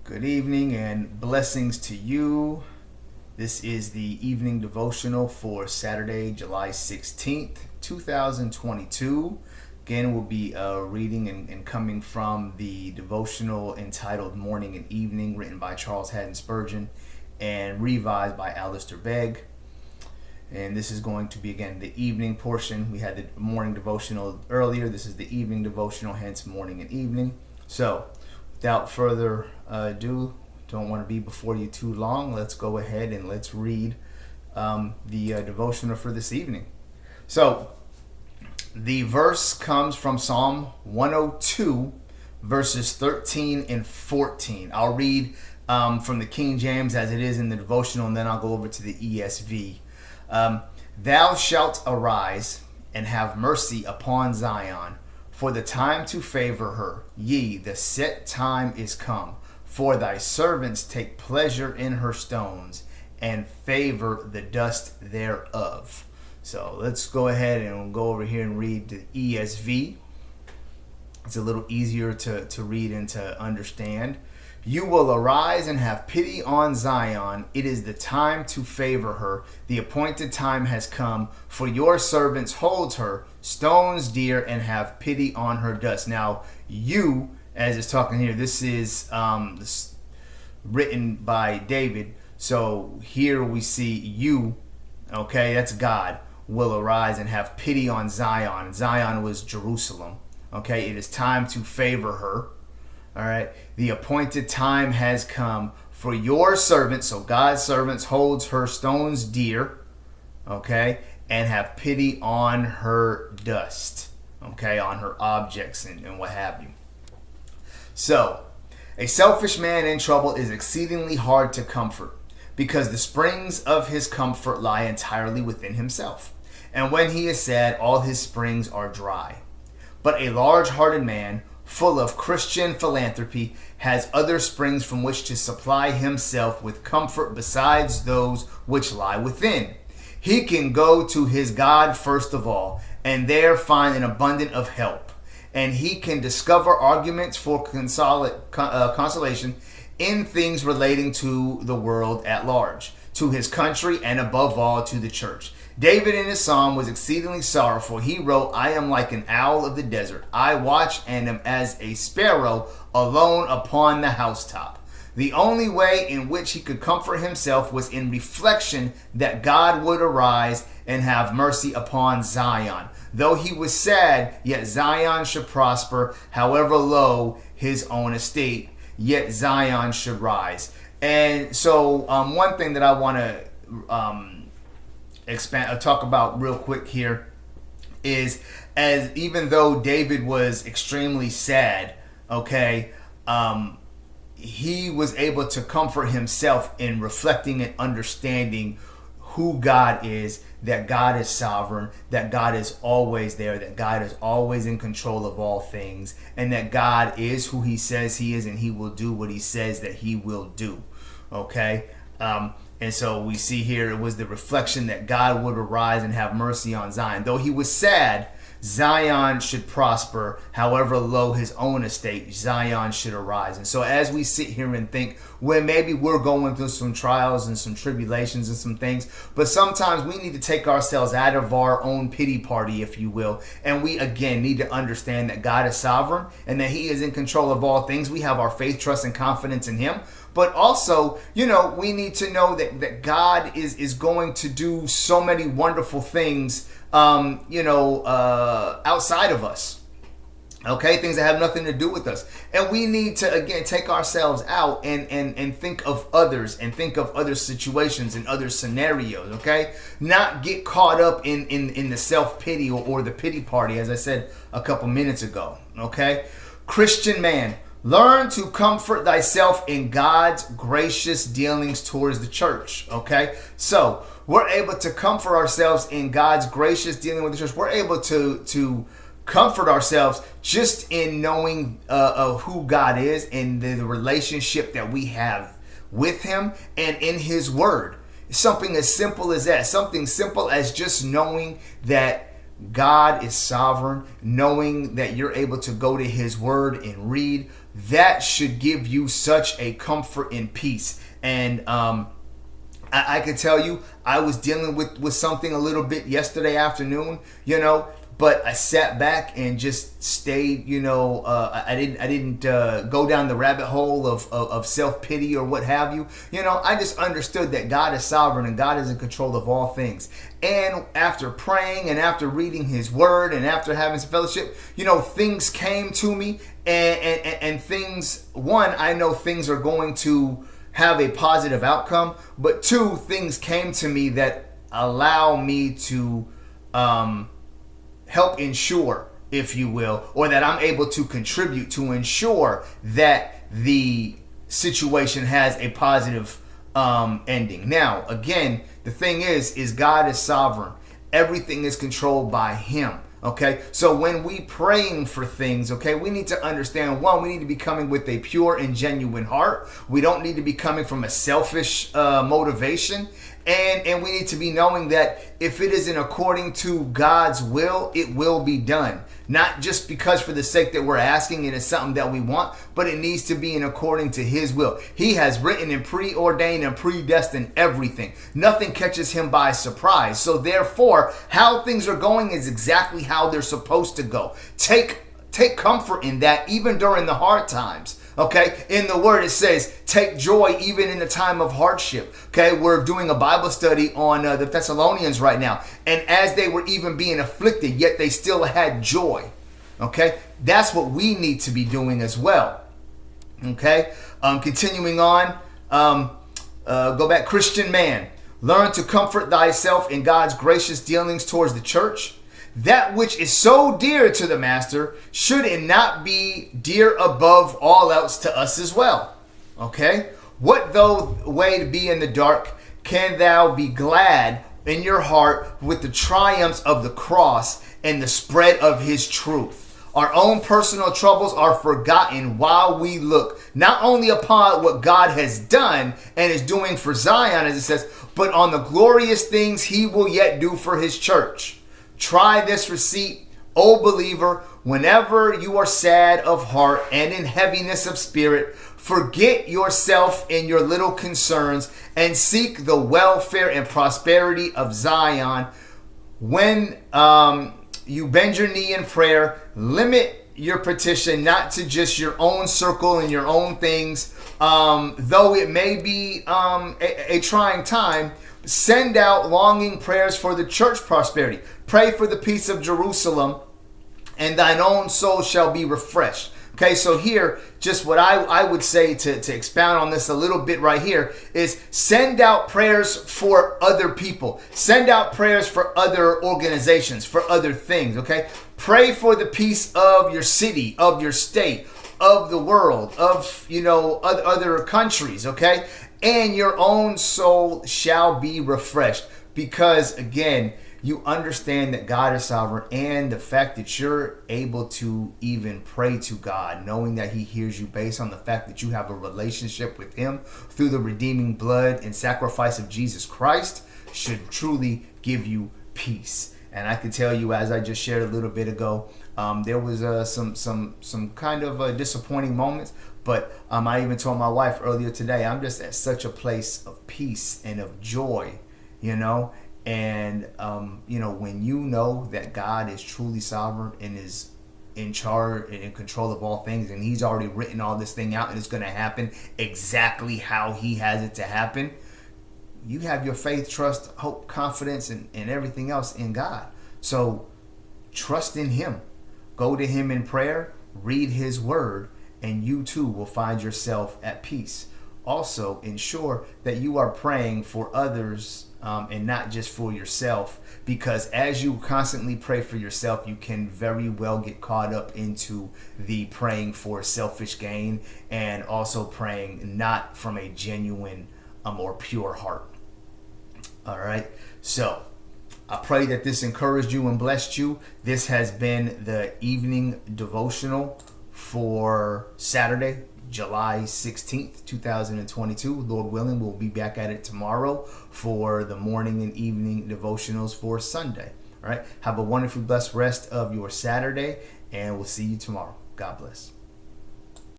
Good evening and blessings to you. This is the evening devotional for Saturday, July 16th, 2022. Again, we'll be reading and coming from the devotional entitled Morning and Evening, written by Charles Haddon Spurgeon and revised by Alistair Begg. And this is going to be, again, the evening portion. We had the morning devotional earlier. This is the evening devotional, hence morning and evening. So, without further ado, don't want to be before you too long. Let's go ahead and let's read the devotional for this evening. So, the verse comes from Psalm 102, verses 13 and 14. I'll read from the King James as it is in the devotional, and then I'll go over to the ESV. Thou shalt arise and have mercy upon Zion, for the time to favor her. Yea, the set time is come. For thy servants take pleasure in her stones, and favor the dust thereof. So let's go ahead and go over here and read the ESV. It's a little easier to read and to understand. You will arise and have pity on Zion. It is the time to favor her. The appointed time has come. For your servants hold her, stones dear, and have pity on her dust. Now, you, as it's talking here, this is written by David. So here we see you, okay, that's God, will arise and have pity on Zion. Zion was Jerusalem. Okay, it is time to favor her. All right, the appointed time has come for your servants, so God's servants holds her stones dear, okay, and have pity on her dust, okay, on her objects and what have you. So, a selfish man in trouble is exceedingly hard to comfort, because the springs of his comfort lie entirely within himself. And when he is sad, all his springs are dry. But a large-hearted man, full of Christian philanthropy, has other springs from which to supply himself with comfort besides those which lie within. He can go to his God first of all, and there find an abundance of help. And he can discover arguments for consolation in things relating to the world at large, to his country, and above all to the church. David in his psalm was exceedingly sorrowful. He wrote, I am like an owl of the desert. I watch and am as a sparrow alone upon the housetop. The only way in which he could comfort himself was in reflection that God would arise and have mercy upon Zion. Though he was sad, yet Zion should prosper, however low his own estate, yet Zion should rise. And so one thing that I want to talk about real quick here is, as even though David was extremely sad, okay, he was able to comfort himself in reflecting and understanding who God is, that God is sovereign, that God is always there, that God is always in control of all things, and that God is who he says he is, and he will do what he says that he will do. Okay? And so we see here it was the reflection that God would arise and have mercy on Zion. Though he was sad, Zion should prosper. However low his own estate, Zion should arise. And so as we sit here and think, when maybe we're going through some trials and some tribulations and some things, but sometimes we need to take ourselves out of our own pity party, if you will. And we, again, need to understand that God is sovereign and that he is in control of all things. We have our faith, trust, and confidence in him. But also, we need to know that God is going to do so many wonderful things, outside of us. Okay, things that have nothing to do with us. And we need to, again, take ourselves out and think of others and think of other situations and other scenarios, okay? Not get caught up in the self-pity or the pity party, as I said a couple minutes ago, okay? Christian man, learn to comfort thyself in God's gracious dealings towards the church, okay? So, we're able to comfort ourselves in God's gracious dealing with the church. We're able to comfort ourselves just in knowing of who God is and the relationship that we have with him and in his word. Something as simple as that. Something simple as just knowing that God is sovereign, knowing that you're able to go to his word and read, that should give you such a comfort and peace. And I can tell you, I was dealing with something a little bit yesterday afternoon, but I sat back and just stayed, I didn't go down the rabbit hole of self-pity or what have you. I just understood that God is sovereign and God is in control of all things. And after praying and after reading his word and after having some fellowship, things came to me and things, one, I know things are going to have a positive outcome, but two, things came to me that allow me to help ensure, if you will, or that I'm able to contribute to ensure that the situation has a positive ending. Now, again, the thing is God is sovereign. Everything is controlled by him. Okay, so when we praying for things, okay, we need to understand, one, we need to be coming with a pure and genuine heart. We don't need to be coming from a selfish motivation. And we need to be knowing that if it isn't according to God's will, it will be done. Not just because for the sake that we're asking it is something that we want, but it needs to be in according to his will. He has written and preordained and predestined everything. Nothing catches him by surprise. So therefore, how things are going is exactly how they're supposed to go. Take comfort in that, even during the hard times. Okay, in the word it says, take joy even in the time of hardship. Okay, we're doing a Bible study on the Thessalonians right now. And as they were even being afflicted, yet they still had joy. Okay, that's what we need to be doing as well. Okay, continuing on, go back. Christian man, learn to comfort thyself in God's gracious dealings towards the church. That which is so dear to the master, should it not be dear above all else to us as well? Okay? What though way to be in the dark, can thou be glad in your heart with the triumphs of the cross and the spread of his truth? Our own personal troubles are forgotten while we look not only upon what God has done and is doing for Zion, as it says, but on the glorious things he will yet do for his church. Try this receipt, O believer, whenever you are sad of heart and in heaviness of spirit, forget yourself in your little concerns and seek the welfare and prosperity of Zion. When you bend your knee in prayer, limit your petition not to just your own circle and your own things, though it may be a trying time. Send out longing prayers for the church prosperity. Pray for the peace of Jerusalem, and thine own soul shall be refreshed. Okay, so here, just what I would say to expound on this a little bit right here is send out prayers for other people. Send out prayers for other organizations, for other things, okay? Pray for the peace of your city, of your state, of the world, of, other countries, okay? And your own soul shall be refreshed. Because, again, you understand that God is sovereign, and the fact that you're able to even pray to God, knowing that he hears you based on the fact that you have a relationship with him through the redeeming blood and sacrifice of Jesus Christ, should truly give you peace. And I can tell you, as I just shared a little bit ago, there was some kind of disappointing moments. But I even told my wife earlier today, I'm just at such a place of peace and of joy, And, when you know that God is truly sovereign and is in charge and in control of all things, and he's already written all this thing out and it's going to happen exactly how he has it to happen, you have your faith, trust, hope, confidence, and everything else in God. So trust in him. Go to him in prayer, read his word, and you too will find yourself at peace. Also, ensure that you are praying for others and not just for yourself, because as you constantly pray for yourself, you can very well get caught up into the praying for selfish gain and also praying not from a genuine or pure heart. All right. So I pray that this encouraged you and blessed you. This has been the evening devotional for Saturday, July 16th, 2022. Lord willing, we'll be back at it tomorrow for the morning and evening devotionals for Sunday. All right. Have a wonderfully blessed rest of your Saturday, and we'll see you tomorrow. God bless.